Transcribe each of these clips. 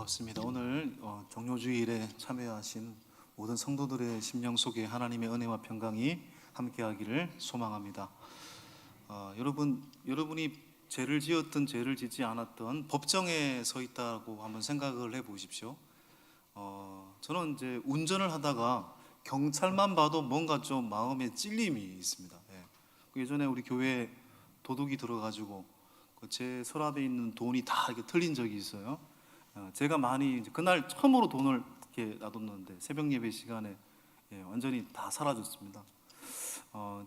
반갑습니다. 오늘 종료주일에 참여하신 모든 성도들의 심령 속에 하나님의 은혜와 평강이 함께하기를 소망합니다. 여러분이 죄를 지었든 죄를 짓지 않았든 법정에 서 있다고 한번 생각을 해보십시오. 저는 이제 운전을 하다가 경찰만 봐도 뭔가 좀 마음에 찔림이 있습니다. 예전에 우리 교회에 도둑이 들어가지고 제 서랍에 있는 돈이 다 이렇게 틀린 적이 있어요. 제가 많이 그날 처음으로 돈을 이렇게 놔뒀는데 새벽 예배 시간에 완전히 다 사라졌습니다.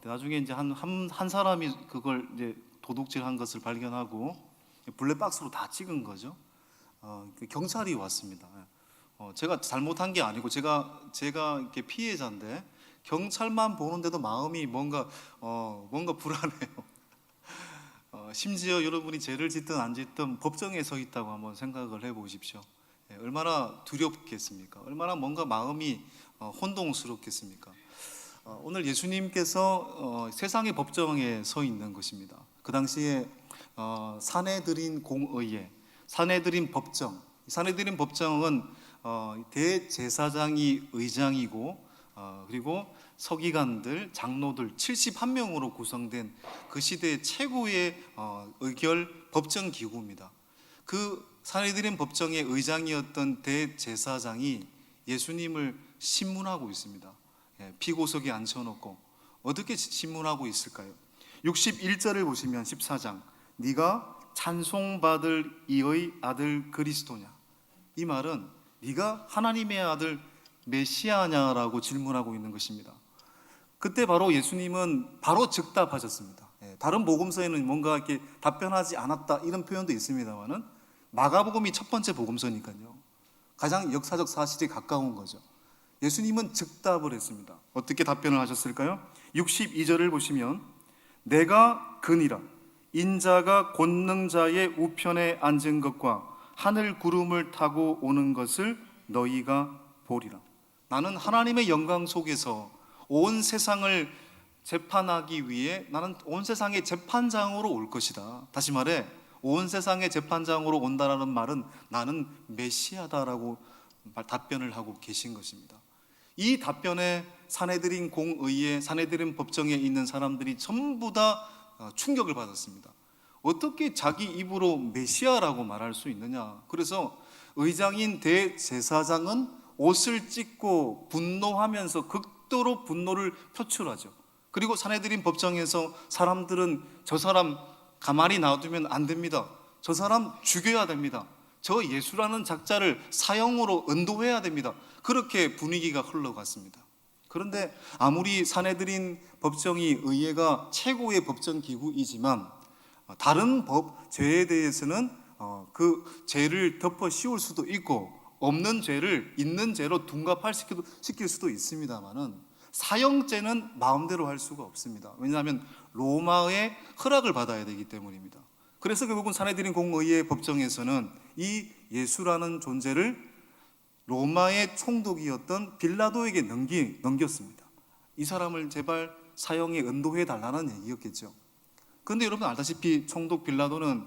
나중에 이제 한 사람이 그걸 이제 도둑질한 것을 발견하고 블랙박스로 다 찍은 거죠. 경찰이 왔습니다. 제가 잘못한 게 아니고 제가 이렇게 피해자인데 경찰만 보는데도 마음이 뭔가 불안해요. 심지어 여러분이 죄를 짓든 안 짓든 법정에 서 있다고 한번 생각을 해보십시오. 얼마나 두렵겠습니까? 얼마나 뭔가 마음이 혼동스럽겠습니까? 오늘 예수님께서 세상의 법정에 서 있는 것입니다. 그 당시에 사내들인 공의회, 사내들인 법정, 사내들인 법정은 대제사장이 의장이고 그리고 서기관들, 장로들 71명으로 구성된 그 시대의 최고의 의결 법정 기구입니다. 그 사내들인 법정의 의장이었던 대제사장이 예수님을 신문하고 있습니다. 피고석에 앉혀놓고 어떻게 신문하고 있을까요? 61절을 보시면 14장, 네가 찬송받을 이의 아들 그리스도냐? 이 말은 네가 하나님의 아들 메시아냐라고 질문하고 있는 것입니다. 그때 바로 예수님은 바로 즉답하셨습니다. 다른 복음서에는 뭔가 이렇게 답변하지 않았다 이런 표현도 있습니다만은 마가복음이 첫 번째 복음서니까요. 가장 역사적 사실에 가까운 거죠. 예수님은 즉답을 했습니다. 어떻게 답변을 하셨을까요? 62절을 보시면 내가 그니라 인자가 권능자의 우편에 앉은 것과 하늘 구름을 타고 오는 것을 너희가 보리라. 나는 하나님의 영광 속에서 온 세상을 재판하기 위해 나는 온 세상의 재판장으로 올 것이다. 다시 말해 온 세상의 재판장으로 온다라는 말은 나는 메시아다라고 답변을 하고 계신 것입니다. 이 답변에 사내들인 공의회, 사내들인 법정에 있는 사람들이 전부 다 충격을 받았습니다. 어떻게 자기 입으로 메시아라고 말할 수 있느냐. 그래서 의장인 대제사장은 옷을 찢고 분노하면서 극도로 분노를 표출하죠. 그리고 사내들인 법정에서 사람들은 저 사람 가만히 놔두면 안 됩니다. 저 사람 죽여야 됩니다. 저 예수라는 작자를 사형으로 은도해야 됩니다. 그렇게 분위기가 흘러갔습니다. 그런데 아무리 사내들인 법정이 의회가 최고의 법정 기구이지만 다른 죄에 대해서는 그 죄를 덮어 씌울 수도 있고 없는 죄를 있는 죄로 둔갑시킬 수도 있습니다만은 사형죄는 마음대로 할 수가 없습니다. 왜냐하면 로마의 허락을 받아야 되기 때문입니다. 그래서 결국은 사내들인 공의회 법정에서는 이 예수라는 존재를 로마의 총독이었던 빌라도에게 넘겼습니다. 이 사람을 제발 사형에 은도해 달라는 얘기였겠죠. 그런데 여러분 알다시피 총독 빌라도는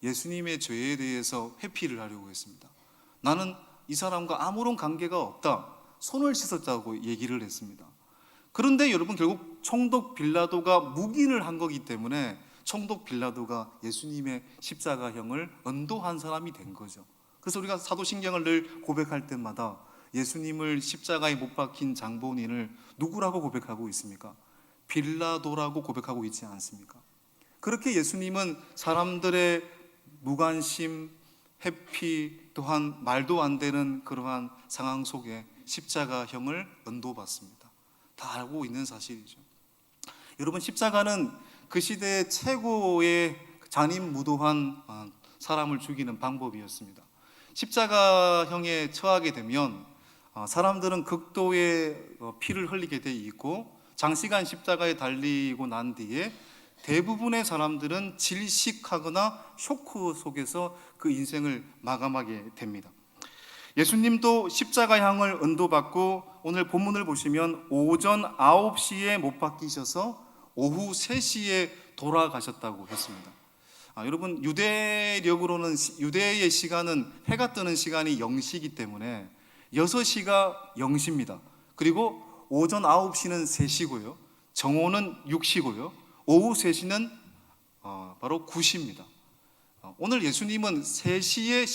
예수님의 죄에 대해서 회피를 하려고 했습니다. 나는 이 사람과 아무런 관계가 없다, 손을 씻었다고 얘기를 했습니다. 그런데 여러분 결국 총독 빌라도가 묵인을 한 거기 때문에 총독 빌라도가 예수님의 십자가형을 은도한 사람이 된 거죠. 그래서 우리가 사도신경을 늘 고백할 때마다 예수님을 십자가에 못 박힌 장본인을 누구라고 고백하고 있습니까? 빌라도라고 고백하고 있지 않습니까? 그렇게 예수님은 사람들의 무관심, 회피, 또한 말도 안 되는 그러한 상황 속에 십자가형을 은도받습니다. 다 알고 있는 사실이죠. 여러분, 십자가는 그 시대의 최고의 잔인무도한 사람을 죽이는 방법이었습니다. 십자가형에 처하게 되면 사람들은 극도의 피를 흘리게 돼 있고 장시간 십자가에 달리고 난 뒤에 대부분의 사람들은 질식하거나 쇼크 속에서 그 인생을 마감하게 됩니다. 예수님도 십자가형을 은도받고 오늘 본문을 보시면 오전 9시에 못 박히셔서 오후 3시에 돌아가셨다고 했습니다. 여러분 유대력으로는 유대의 시간은 해가 뜨는 시간이 0시이기 때문에 6시가 0시입니다. 그리고 오전 9시는 3시고요. 정오는 6시고요. 오후 3시는 바로 9시입니다. 오늘 예수님은 3시에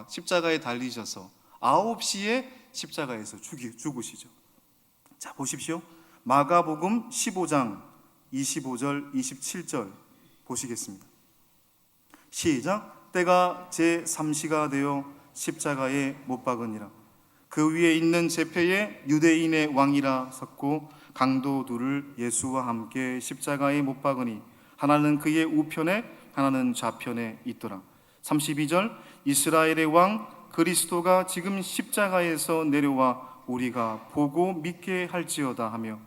십자가에 달리셔서 9시에 십자가에서 죽으시죠. 자, 보십시오. 마가복음 15장 25절 27절 보시겠습니다. 시작. 때가 제3시가 되어 십자가에 못 박으니라. 그 위에 있는 제패에 유대인의 왕이라 섰고 강도 둘을 예수와 함께 십자가에 못 박으니 하나는 그의 우편에 하나는 좌편에 있더라. 32절. 이스라엘의 왕 그리스도가 지금 십자가에서 내려와 우리가 보고 믿게 할지어다 하며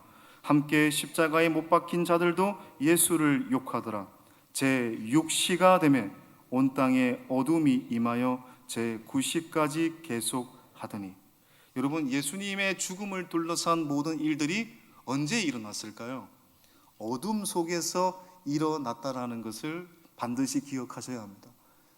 함께 십자가에 못 박힌 자들도 예수를 욕하더라. 제6시가 되매 온 땅에 어둠이 임하여 제9시까지 계속하더니. 여러분, 예수님의 죽음을 둘러싼 모든 일들이 언제 일어났을까요? 어둠 속에서 일어났다라는 것을 반드시 기억하셔야 합니다.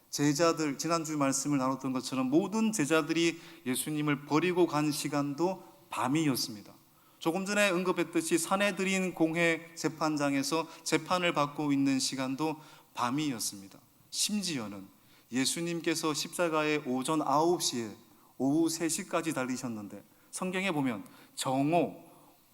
제자들, 지난주 말씀을 나눴던 것처럼 모든 제자들이 예수님을 버리고 간 시간도 밤이었습니다. 조금 전에 언급했듯이 산헤드린 공회 재판장에서 재판을 받고 있는 시간도 밤이었습니다. 심지어는 예수님께서 십자가에 오전 9시에 오후 3시까지 달리셨는데 성경에 보면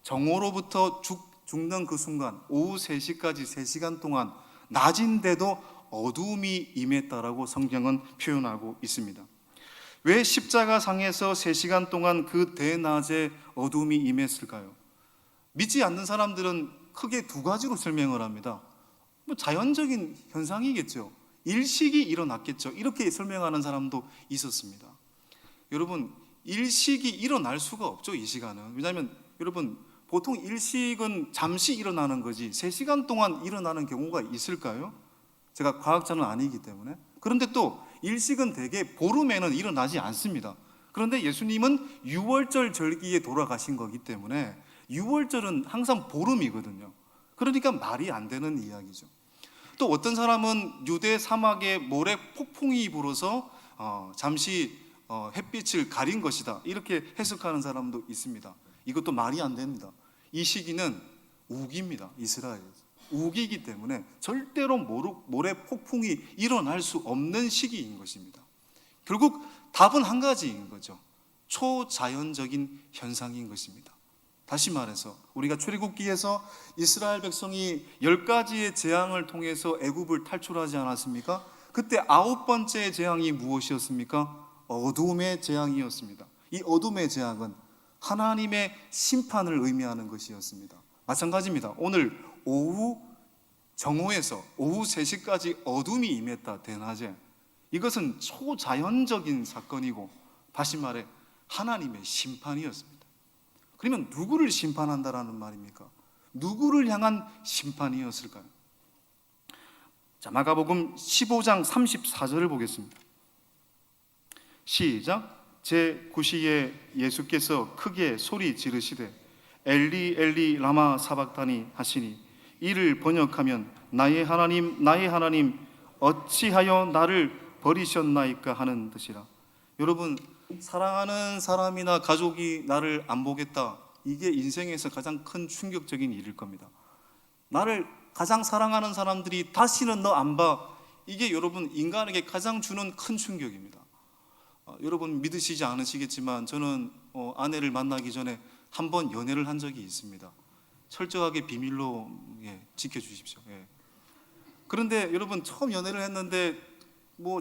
정오로부터 죽는 그 순간 오후 3시까지 3시간 동안 낮인데도 어둠이 임했다라고 성경은 표현하고 있습니다. 왜 십자가 상에서 3시간 동안 그 대낮에 어둠이 임했을까요? 믿지 않는 사람들은 크게 2가지로 설명을 합니다. 자연적인 현상이겠죠. 일식이 일어났겠죠. 이렇게 설명하는 사람도 있었습니다. 여러분, 일식이 일어날 수가 없죠, 이 시간은. 왜냐하면 여러분, 보통 일식은 잠시 일어나는 거지 3시간 동안 일어나는 경우가 있을까요? 제가 과학자는 아니기 때문에. 그런데 또 일식은 대개 보름에는 일어나지 않습니다. 그런데 예수님은 6월절 절기에 돌아가신 거기 때문에 6월절은 항상 보름이거든요. 그러니까 말이 안 되는 이야기죠. 또 어떤 사람은 유대 사막에 모래 폭풍이 불어서 잠시 햇빛을 가린 것이다, 이렇게 해석하는 사람도 있습니다. 이것도 말이 안 됩니다. 이 시기는 우기입니다. 이스라엘에서 우기이기 때문에 절대로 모래 폭풍이 일어날 수 없는 시기인 것입니다. 결국 답은 한 가지인 거죠. 초자연적인 현상인 것입니다. 다시 말해서 우리가 출애굽기에서 이스라엘 백성이 10가지의 재앙을 통해서 애굽을 탈출하지 않았습니까? 그때 9번째 재앙이 무엇이었습니까? 어둠의 재앙이었습니다. 이 어둠의 재앙은 하나님의 심판을 의미하는 것이었습니다. 마찬가지입니다. 오늘 오후 정오에서 오후 3시까지 어둠이 임했다, 대낮에. 이것은 초자연적인 사건이고 다시 말해 하나님의 심판이었습니다. 그러면 누구를 심판한다라는 말입니까? 누구를 향한 심판이었을까요? 자, 마가복음 15장 34절을 보겠습니다. 시작. 제9시에 예수께서 크게 소리 지르시되 엘리 엘리 라마 사박다니 하시니 이를 번역하면 나의 하나님 어찌하여 나를 버리셨나이까 하는 뜻이라. 여러분, 사랑하는 사람이나 가족이 나를 안 보겠다, 이게 인생에서 가장 큰 충격적인 일일 겁니다. 나를 가장 사랑하는 사람들이 다시는 너 안 봐, 이게 여러분 인간에게 가장 주는 큰 충격입니다. 여러분 믿으시지 않으시겠지만 저는 아내를 만나기 전에 한 번 연애를 한 적이 있습니다. 철저하게 비밀로 지켜주십시오. 그런데 여러분, 처음 연애를 했는데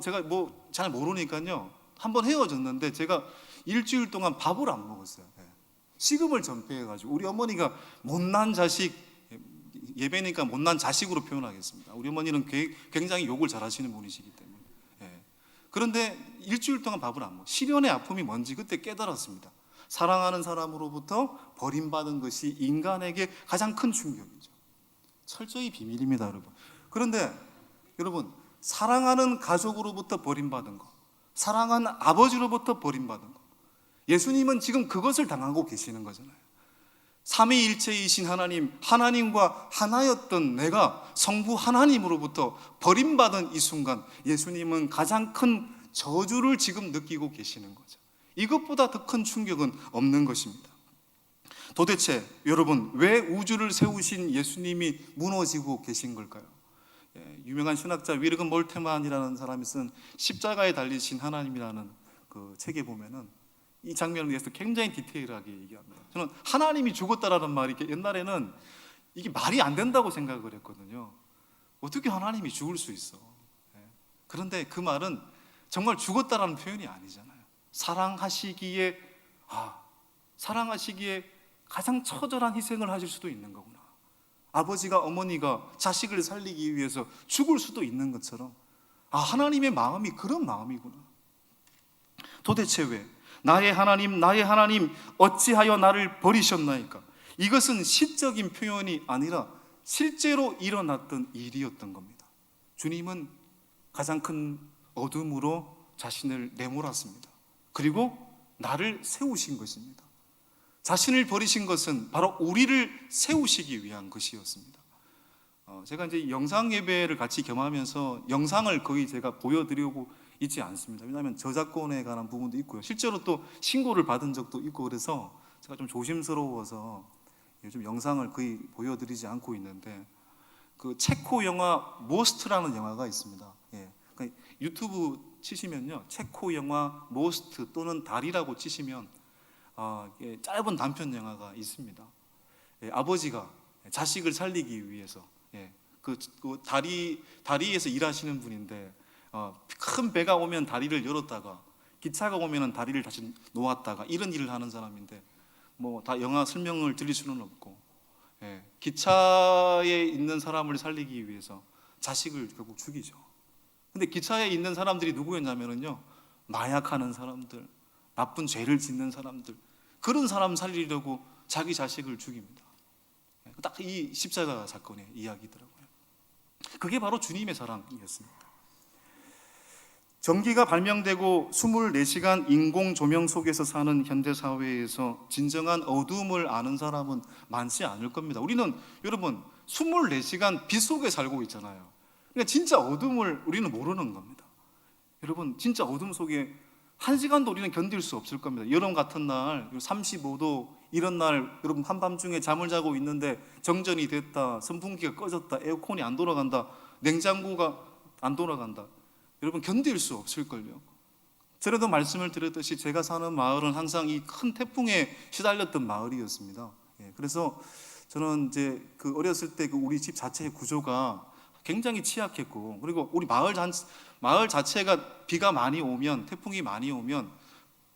제가 잘 모르니까요, 한 번 헤어졌는데 제가 일주일 동안 밥을 안 먹었어요. 식음을 전폐해가지고 우리 어머니가 못난 자식, 예배니까 못난 자식으로 표현하겠습니다. 우리 어머니는 굉장히 욕을 잘하시는 분이시기 때문에. 그런데 일주일 동안 밥을 안 먹어. 시련의 아픔이 뭔지 그때 깨달았습니다. 사랑하는 사람으로부터 버림받은 것이 인간에게 가장 큰 충격이죠. 철저히 비밀입니다, 여러분. 그런데 여러분, 사랑하는 가족으로부터 버림받은 것, 사랑하는 아버지로부터 버림받은 것, 예수님은 지금 그것을 당하고 계시는 거잖아요. 삼위일체이신 하나님, 하나님과 하나였던 내가 성부 하나님으로부터 버림받은 이 순간 예수님은 가장 큰 저주를 지금 느끼고 계시는 거죠. 이것보다 더 큰 충격은 없는 것입니다. 도대체 여러분, 왜 우주를 세우신 예수님이 무너지고 계신 걸까요? 유명한 신학자 위르금 몰테만이라는 사람이 쓴 십자가에 달리신 하나님이라는 그 책에 보면은 이 장면에 대해서 굉장히 디테일하게 얘기합니다. 저는 하나님이 죽었다라는 말이 옛날에는 이게 말이 안 된다고 생각을 했거든요. 어떻게 하나님이 죽을 수 있어? 그런데 그 말은 정말 죽었다라는 표현이 아니잖아요. 사랑하시기에 가장 처절한 희생을 하실 수도 있는 거구나. 아버지가 어머니가 자식을 살리기 위해서 죽을 수도 있는 것처럼 하나님의 마음이 그런 마음이구나. 도대체 왜 나의 하나님 어찌하여 나를 버리셨나이까? 이것은 시적인 표현이 아니라 실제로 일어났던 일이었던 겁니다. 주님은 가장 큰 어둠으로 자신을 내몰았습니다. 그리고 나를 세우신 것입니다. 자신을 버리신 것은 바로 우리를 세우시기 위한 것이었습니다. 제가 이제 영상 예배를 같이 겸하면서 영상을 거의 제가 보여드리고 있지 않습니다. 왜냐하면 저작권에 관한 부분도 있고요. 실제로 또 신고를 받은 적도 있고 그래서 제가 좀 조심스러워서 요즘 영상을 거의 보여드리지 않고 있는데, 그 체코 영화 모스트라는 영화가 있습니다. 그러니까 유튜브 치시면요, 체코 영화 모스트 또는 달이라고 치시면 짧은 단편 영화가 있습니다. 아버지가 자식을 살리기 위해서 그 다리에서 일하시는 분인데 큰 배가 오면 다리를 열었다가 기차가 오면 다리를 다시 놓았다가 이런 일을 하는 사람인데, 뭐 다 영화 설명을 드릴 수는 없고 기차에 있는 사람을 살리기 위해서 자식을 결국 죽이죠. 근데 기차에 있는 사람들이 누구였냐면요, 마약하는 사람들, 나쁜 죄를 짓는 사람들, 그런 사람 살리려고 자기 자식을 죽입니다. 딱 이 십자가 사건의 이야기더라고요. 그게 바로 주님의 사랑이었습니다. 전기가 발명되고 24시간 인공 조명 속에서 사는 현대사회에서 진정한 어둠을 아는 사람은 많지 않을 겁니다. 우리는 여러분 24시간 빛 속에 살고 있잖아요. 그러니까 진짜 어둠을 우리는 모르는 겁니다. 여러분, 진짜 어둠 속에 1시간도 우리는 견딜 수 없을 겁니다. 여름 같은 날 35도 이런 날 여러분 한밤중에 잠을 자고 있는데 정전이 됐다, 선풍기가 꺼졌다, 에어컨이 안 돌아간다, 냉장고가 안 돌아간다, 여러분 견딜 수 없을걸요. 전에도 말씀을 드렸듯이 제가 사는 마을은 항상 이 큰 태풍에 시달렸던 마을이었습니다. 그래서 저는 이제 그 어렸을 때 그 우리 집 자체의 구조가 굉장히 취약했고, 그리고 우리 마을 자체가 비가 많이 오면, 태풍이 많이 오면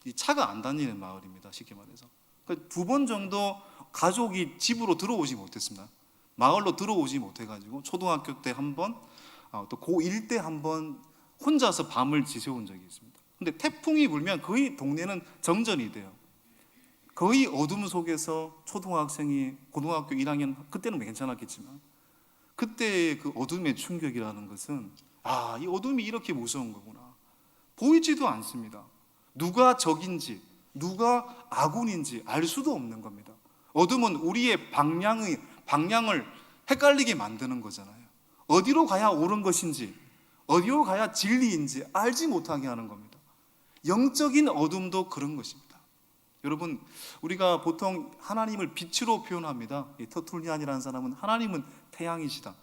이 차가 안 다니는 마을입니다. 쉽게 말해서. 그러니까 2번 정도 가족이 집으로 들어오지 못했습니다. 마을로 들어오지 못해가지고 초등학교 때 한 번, 또 고1 때 한 번 혼자서 밤을 지새운 적이 있습니다. 근데 태풍이 불면 거의 동네는 정전이 돼요. 거의 어둠 속에서 초등학생이 고등학교 1학년, 그때는 괜찮았겠지만 그때의 그 어둠의 충격이라는 것은 이 어둠이 이렇게 무서운 거구나. 보이지도 않습니다. 누가 적인지 누가 아군인지 알 수도 없는 겁니다. 어둠은 우리의 방향을 헷갈리게 만드는 거잖아요. 어디로 가야 옳은 것인지, 어디로 가야 진리인지 알지 못하게 하는 겁니다. 영적인 어둠도 그런 것입니다. 여러분, 우리가 보통 하나님을 빛으로 표현합니다. 터툴리안이라는 사람은 하나님은 태양이시다.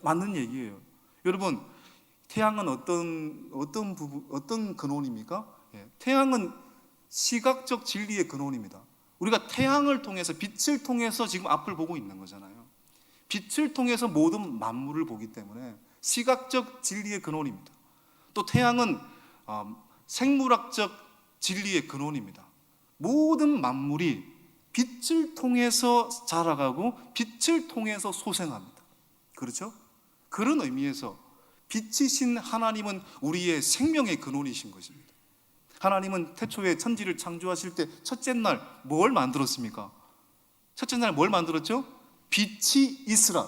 맞는 얘기예요. 여러분, 태양은 어떤 근원입니까? 태양은 시각적 진리의 근원입니다. 우리가 태양을 통해서, 빛을 통해서 지금 앞을 보고 있는 거잖아요. 빛을 통해서 모든 만물을 보기 때문에 시각적 진리의 근원입니다. 또 태양은 생물학적 진리의 근원입니다. 모든 만물이 빛을 통해서 자라가고 빛을 통해서 소생합니다. 그렇죠? 그런 의미에서 빛이신 하나님은 우리의 생명의 근원이신 것입니다. 하나님은 태초에 천지를 창조하실 때 첫째 날 뭘 만들었습니까? 첫째 날 뭘 만들었죠? 빛이 있으라.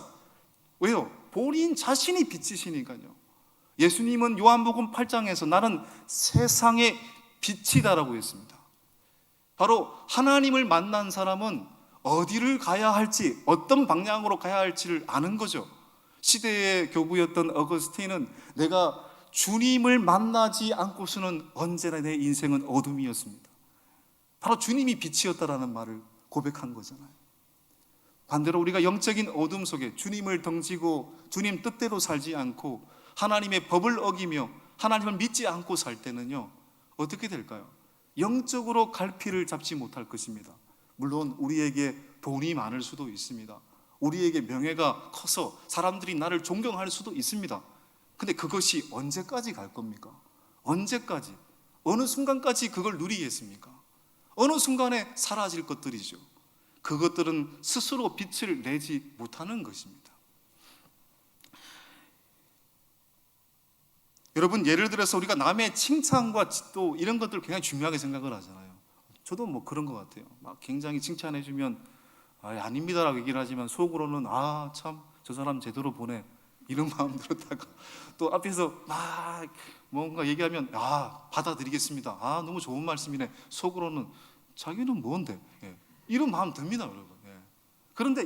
왜요? 본인 자신이 빛이시니까요. 예수님은 요한복음 8장에서 나는 세상의 빛이다라고 했습니다. 바로 하나님을 만난 사람은 어디를 가야 할지, 어떤 방향으로 가야 할지를 아는 거죠. 시대의 교부였던 어거스틴은 내가 주님을 만나지 않고서는 언제나 내 인생은 어둠이었습니다. 바로 주님이 빛이었다라는 말을 고백한 거잖아요. 반대로 우리가 영적인 어둠 속에 주님을 덩지고 주님 뜻대로 살지 않고 하나님의 법을 어기며 하나님을 믿지 않고 살 때는요, 어떻게 될까요? 영적으로 갈피를 잡지 못할 것입니다. 물론 우리에게 돈이 많을 수도 있습니다. 우리에게 명예가 커서 사람들이 나를 존경할 수도 있습니다. 근데 그것이 언제까지 갈 겁니까? 언제까지? 어느 순간까지 그걸 누리겠습니까? 어느 순간에 사라질 것들이죠. 그것들은 스스로 빛을 내지 못하는 것입니다. 여러분, 예를 들어서 우리가 남의 칭찬과 또 이런 것들을 굉장히 중요하게 생각을 하잖아요. 저도 뭐 그런 것 같아요. 막 굉장히 칭찬해 주면 아닙니다라고 얘기를 하지만 속으로는 참 저 사람 제대로 보내, 이런 마음 들었다가 또 앞에서 막 뭔가 얘기하면 받아들이겠습니다, 너무 좋은 말씀이네, 속으로는 자기는 뭔데, 이런 마음 듭니다, 여러분. 그런데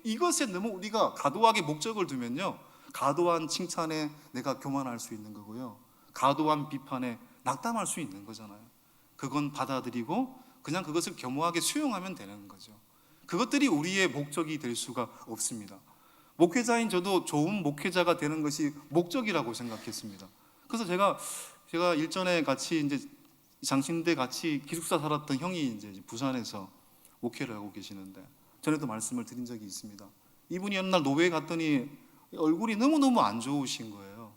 이것에 너무 우리가 과도하게 목적을 두면요, 과도한 칭찬에 내가 교만할 수 있는 거고요, 과도한 비판에 낙담할 수 있는 거잖아요. 그건 받아들이고 그냥 그것을 겸허하게 수용하면 되는 거죠. 그것들이 우리의 목적이 될 수가 없습니다. 목회자인 저도 좋은 목회자가 되는 것이 목적이라고 생각했습니다. 그래서 제가 일전에 같이 이제 장신대 같이 기숙사 살았던 형이 이제 부산에서 목회를 하고 계시는데 전에도 말씀을 드린 적이 있습니다. 이분이 어느 날 노회에 갔더니 얼굴이 너무너무 안 좋으신 거예요.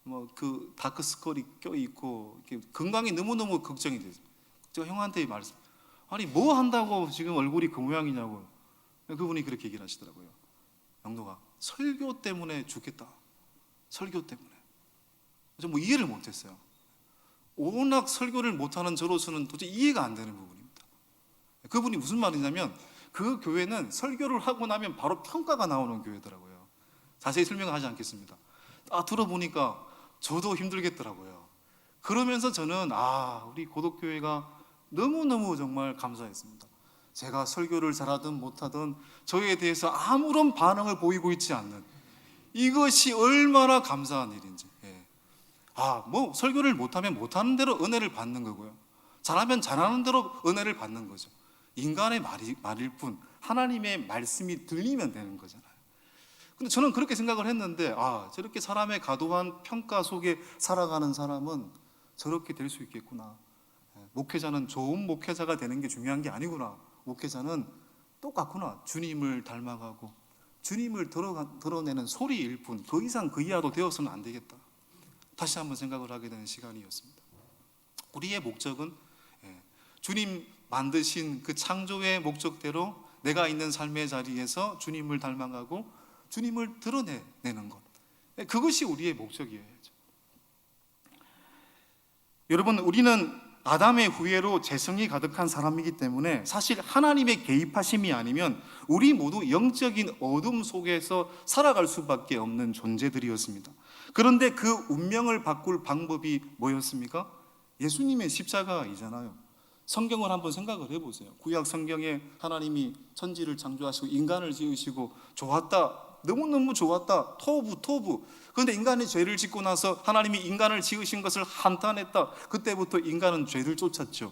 뭐 그 다크 스컬이 껴 있고 건강이 너무너무 걱정이 돼요. 제가 형한테 말씀, 아니 뭐 한다고 지금 얼굴이 그 모양이냐고. 그분이 그렇게 얘기를 하시더라고요. 영도가 설교 때문에 죽겠다. 설교 때문에. 저 뭐 이해를 못했어요. 워낙 설교를 못하는 저로서는 도저히 이해가 안 되는 부분입니다. 그분이 무슨 말이냐면 그 교회는 설교를 하고 나면 바로 평가가 나오는 교회더라고요. 자세히 설명하지 않겠습니다. 들어보니까 저도 힘들겠더라고요. 그러면서 저는 우리 고독교회가 너무너무 정말 감사했습니다. 제가 설교를 잘하든 못하든 저에 대해서 아무런 반응을 보이고 있지 않는 이것이 얼마나 감사한 일인지. 뭐 설교를 못하면 못하는 대로 은혜를 받는 거고요, 잘하면 잘하는 대로 은혜를 받는 거죠. 인간의 말일 뿐 하나님의 말씀이 들리면 되는 거잖아요. 근데 저는 그렇게 생각을 했는데 저렇게 사람의 과도한 평가 속에 살아가는 사람은 저렇게 될 수 있겠구나. 목회자는 좋은 목회자가 되는 게 중요한 게 아니구나. 목회자는 똑같구나. 주님을 닮아가고 주님을 드러내는 소리일 뿐 더 이상 그 이하도 되어서는 안 되겠다. 다시 한번 생각을 하게 되는 시간이었습니다. 우리의 목적은 주님 만드신 그 창조의 목적대로 내가 있는 삶의 자리에서 주님을 닮아가고 주님을 드러내는 것, 그것이 우리의 목적이어야죠. 여러분, 우리는 아담의 후예로 재성이 가득한 사람이기 때문에 사실 하나님의 개입하심이 아니면 우리 모두 영적인 어둠 속에서 살아갈 수밖에 없는 존재들이었습니다. 그런데 그 운명을 바꿀 방법이 뭐였습니까? 예수님의 십자가이잖아요. 성경을 한번 생각을 해보세요. 구약 성경에 하나님이 천지를 창조하시고 인간을 지으시고 좋았다, 너무너무 좋았다, 토부. 그런데 인간이 죄를 짓고 나서 하나님이 인간을 지으신 것을 한탄했다. 그때부터 인간은 죄를 쫓았죠.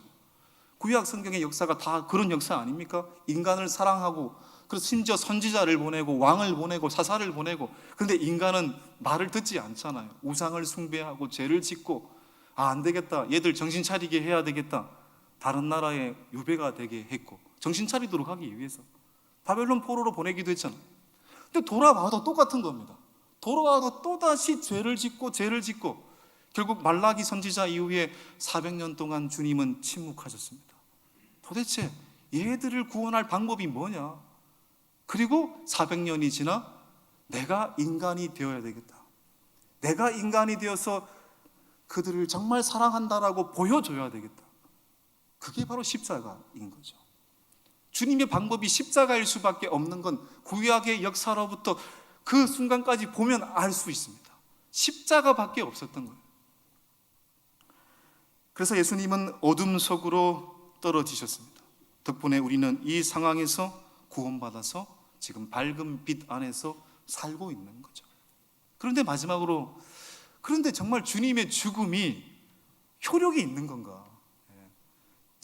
구약 성경의 역사가 다 그런 역사 아닙니까? 인간을 사랑하고 그래서 심지어 선지자를 보내고 왕을 보내고 사사를 보내고, 그런데 인간은 말을 듣지 않잖아요. 우상을 숭배하고 죄를 짓고 안 되겠다, 얘들 정신 차리게 해야 되겠다, 다른 나라의 유배가 되게 했고 정신 차리도록 하기 위해서 바벨론 포로로 보내기도 했잖아요. 근데 돌아와도 똑같은 겁니다. 돌아와도 또다시 죄를 짓고 결국 말라기 선지자 이후에 400년 동안 주님은 침묵하셨습니다. 도대체 얘들을 구원할 방법이 뭐냐? 그리고 400년이 지나 내가 인간이 되어야 되겠다, 내가 인간이 되어서 그들을 정말 사랑한다라고 보여줘야 되겠다. 그게 바로 십자가인 거죠. 주님의 방법이 십자가일 수밖에 없는 건 구약의 역사로부터 그 순간까지 보면 알 수 있습니다. 십자가밖에 없었던 거예요. 그래서 예수님은 어둠 속으로 떨어지셨습니다. 덕분에 우리는 이 상황에서 구원받아서 지금 밝은 빛 안에서 살고 있는 거죠. 그런데 마지막으로, 그런데 정말 주님의 죽음이 효력이 있는 건가?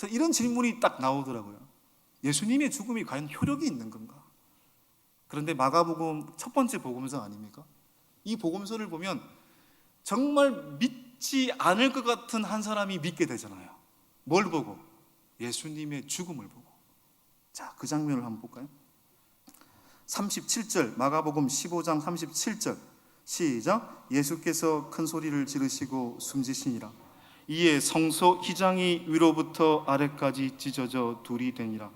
이런 질문이 딱 나오더라고요. 예수님의 죽음이 과연 효력이 있는 건가? 그런데 마가복음 첫 번째 복음서 아닙니까? 이 복음서를 보면 정말 믿지 않을 것 같은 한 사람이 믿게 되잖아요. 뭘 보고? 예수님의 죽음을 보고. 자, 그 장면을 한번 볼까요? 37절, 마가복음 15장 37절 시작. 예수께서 큰 소리를 지르시고 숨지시니라. 이에 성소 휘장이 위로부터 아래까지 찢어져 둘이 되니라.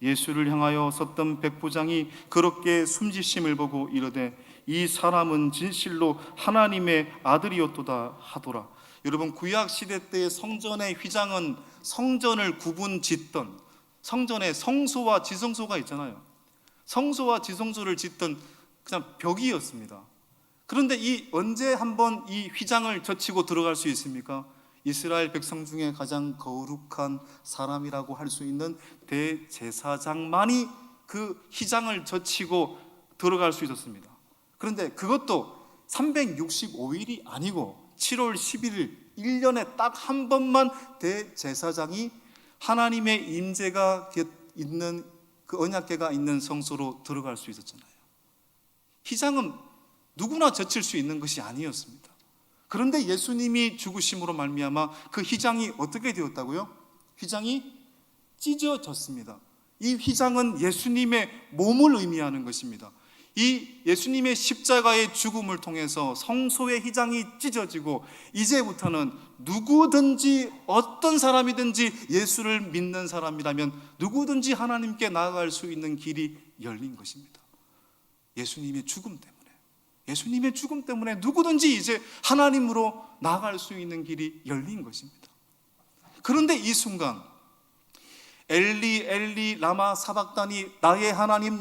예수를 향하여 섰던 백부장이 그렇게 숨지심을 보고 이르되 이 사람은 진실로 하나님의 아들이었도다 하더라. 여러분, 구약 시대 때의 성전의 휘장은 성전을 구분 짓던, 성전에 성소와 지성소가 있잖아요. 성소와 지성소를 짓던 그냥 벽이었습니다. 그런데 언제 한번 이 휘장을 젖히고 들어갈 수 있습니까? 이스라엘 백성 중에 가장 거룩한 사람이라고 할 수 있는 대제사장만이 그 휘장을 젖히고 들어갈 수 있었습니다. 그런데 그것도 365일이 아니고 7월 11일 1년에 딱 한 번만 대제사장이 하나님의 임재가 있는 그 언약궤가 있는 성소로 들어갈 수 있었잖아요. 휘장은 누구나 젖힐 수 있는 것이 아니었습니다. 그런데 예수님이 죽으심으로 말미암아 그 휘장이 어떻게 되었다고요? 휘장이 찢어졌습니다. 이 휘장은 예수님의 몸을 의미하는 것입니다. 이 예수님의 십자가의 죽음을 통해서 성소의 휘장이 찢어지고 이제부터는 누구든지 어떤 사람이든지 예수를 믿는 사람이라면 누구든지 하나님께 나아갈 수 있는 길이 열린 것입니다. 예수님의 죽음 때문에 누구든지 이제 하나님으로 나아갈 수 있는 길이 열린 것입니다. 그런데 이 순간 엘리 엘리 라마 사박다니 나의 하나님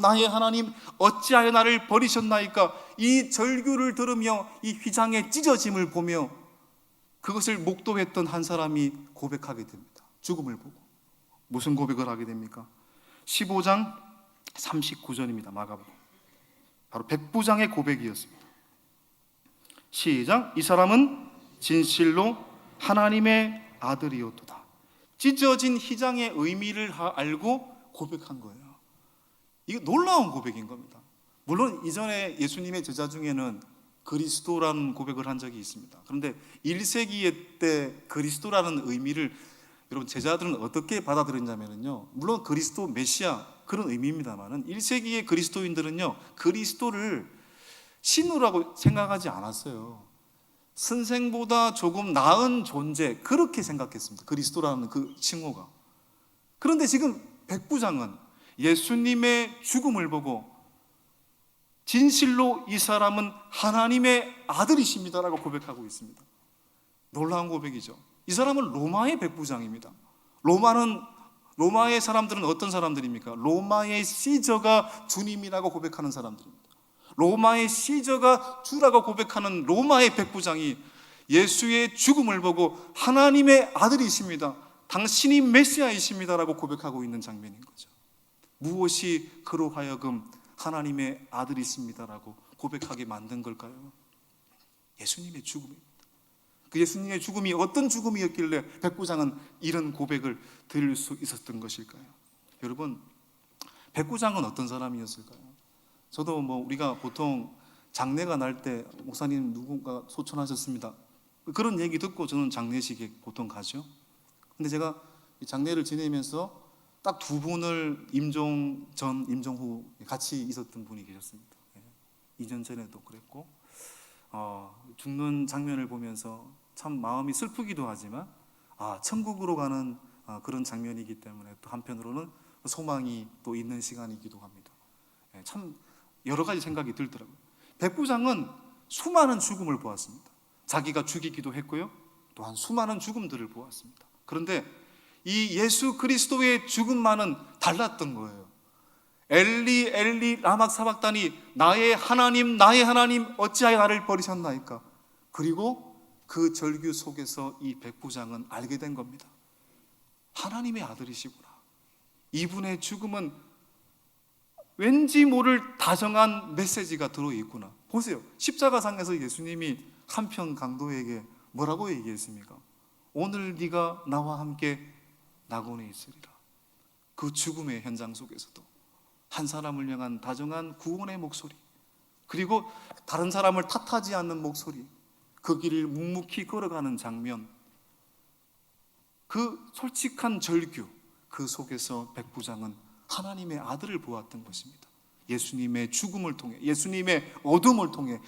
어찌하여 나를 버리셨나이까, 이 절규를 들으며 이 휘장의 찢어짐을 보며 그것을 목도했던 한 사람이 고백하게 됩니다. 죽음을 보고. 무슨 고백을 하게 됩니까? 15장 39절입니다. 마가복음. 바로 백부장의 고백이었습니다. 시작. 이 사람은 진실로 하나님의 아들이었도다. 찢어진 휘장의 의미를 알고 고백한 거예요. 이게 놀라운 고백인 겁니다. 물론 이전에 예수님의 제자 중에는 그리스도라는 고백을 한 적이 있습니다. 그런데 1세기에 때 그리스도라는 의미를 여러분 제자들은 어떻게 받아들였냐면요, 물론 그리스도 메시아 그런 의미입니다만은 1세기의 그리스도인들은요, 그리스도를 신우라고 생각하지 않았어요. 선생보다 조금 나은 존재, 그렇게 생각했습니다. 그리스도라는 그 칭호가. 그런데 지금 백부장은 예수님의 죽음을 보고 진실로 이 사람은 하나님의 아들이십니다라고 고백하고 있습니다. 놀라운 고백이죠. 이 사람은 로마의 백부장입니다. 로마의 사람들은 어떤 사람들입니까? 로마의 시저가 주님이라고 고백하는 사람들입니다. 로마의 시저가 주라고 고백하는 로마의 백부장이 예수의 죽음을 보고 하나님의 아들이십니다, 당신이 메시아이십니다라고 고백하고 있는 장면인 거죠. 무엇이 그로 하여금 하나님의 아들이십니다라고 고백하게 만든 걸까요? 예수님의 죽음입니다. 그 예수님의 죽음이 어떤 죽음이었길래 백부장은 이런 고백을 드릴 수 있었던 것일까요? 여러분, 백부장은 어떤 사람이었을까요? 저도 우리가 보통 장례가 날 때 목사님 누군가 소천하셨습니다, 그런 얘기 듣고 저는 장례식에 보통 가죠. 근데 제가 장례를 지내면서 딱 두 분을 임종 전, 임종 후 같이 있었던 분이 계셨습니다. 2년 전에도 그랬고, 죽는 장면을 보면서 참 마음이 슬프기도 하지만 천국으로 가는 그런 장면이기 때문에 또 한편으로는 소망이 또 있는 시간이기도 합니다. 참 여러 가지 생각이 들더라고요. 백부장은 수많은 죽음을 보았습니다. 자기가 죽이기도 했고요, 또한 수많은 죽음들을 보았습니다. 그런데 이 예수 그리스도의 죽음만은 달랐던 거예요. 엘리 엘리 라마 사박다니 나의 하나님 어찌하여 나를 버리셨나이까. 그리고 그 절규 속에서 이 백부장은 알게 된 겁니다. 하나님의 아들이시구나. 이분의 죽음은 왠지 모를 다정한 메시지가 들어있구나. 보세요. 십자가상에서 예수님이 한편 강도에게 뭐라고 얘기했습니까? 오늘 네가 나와 함께 낙원에 있으리라. 그 죽음의 현장 속에서도 한 사람을 향한 다정한 구원의 목소리, 그리고 다른 사람을 탓하지 않는 목소리, 그 길을 묵묵히 걸어가는 장면, 그 솔직한 절규, 그 속에서 백부장은 하나님의 아들을 보았던 것입니다. 예수님의 죽음을 통해, 예수님의 어둠을 통해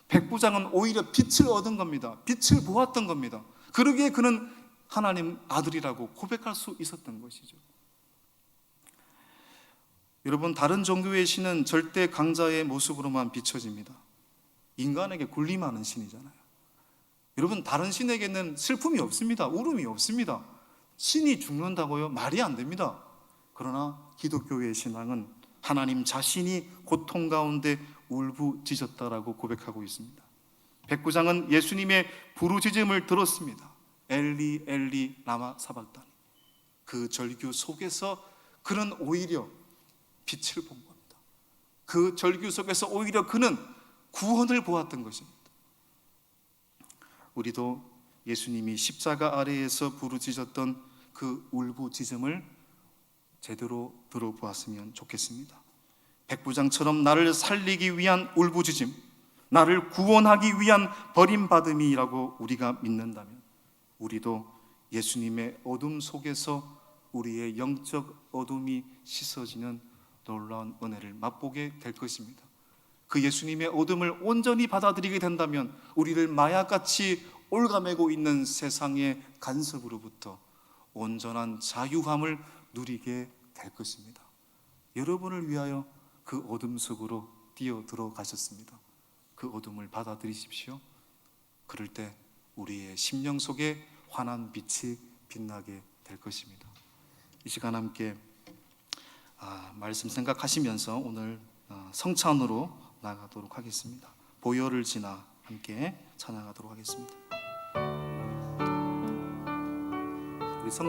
백부장은 오히려 빛을 얻은 겁니다. 빛을 보았던 겁니다. 그러기에 그는 하나님 아들이라고 고백할 수 있었던 것이죠. 여러분, 다른 종교의 신은 절대 강자의 모습으로만 비춰집니다. 인간에게 군림하는 신이잖아요. 여러분, 다른 신에게는 슬픔이 없습니다. 울음이 없습니다. 신이 죽는다고요? 말이 안 됩니다. 그러나 기독교의 신앙은 하나님 자신이 고통 가운데 울부짖었다라고 고백하고 있습니다. 백부장은 예수님의 부르짖음을 들었습니다. 엘리 엘리 라마 사박다니. 그 절규 속에서 그는 오히려 빛을 본 겁니다. 그 절규 속에서 오히려 그는 구원을 보았던 것입니다. 우리도 예수님이 십자가 아래에서 부르짖었던 그 울부짖음을 제대로 들어보았으면 좋겠습니다. 백부장처럼 나를 살리기 위한 울부짖음, 나를 구원하기 위한 버림받음이라고 우리가 믿는다면, 우리도 예수님의 어둠 속에서 우리의 영적 어둠이 씻어지는 놀라운 은혜를 맛보게 될 것입니다. 그 예수님의 어둠을 온전히 받아들이게 된다면 우리를 마약같이 올가매고 있는 세상의 간섭으로부터 온전한 자유함을 누리게 될 것입니다. 여러분을 위하여 그 어둠 속으로 뛰어 들어가셨습니다. 그 어둠을 받아들이십시오. 그럴 때 우리의 심령 속에 환한 빛이 빛나게 될 것입니다. 이 시간 함께 말씀 생각하시면서 오늘 성찬으로 나가도록 하겠습니다. 보혈을 지나 함께 찬양하도록 하겠습니다.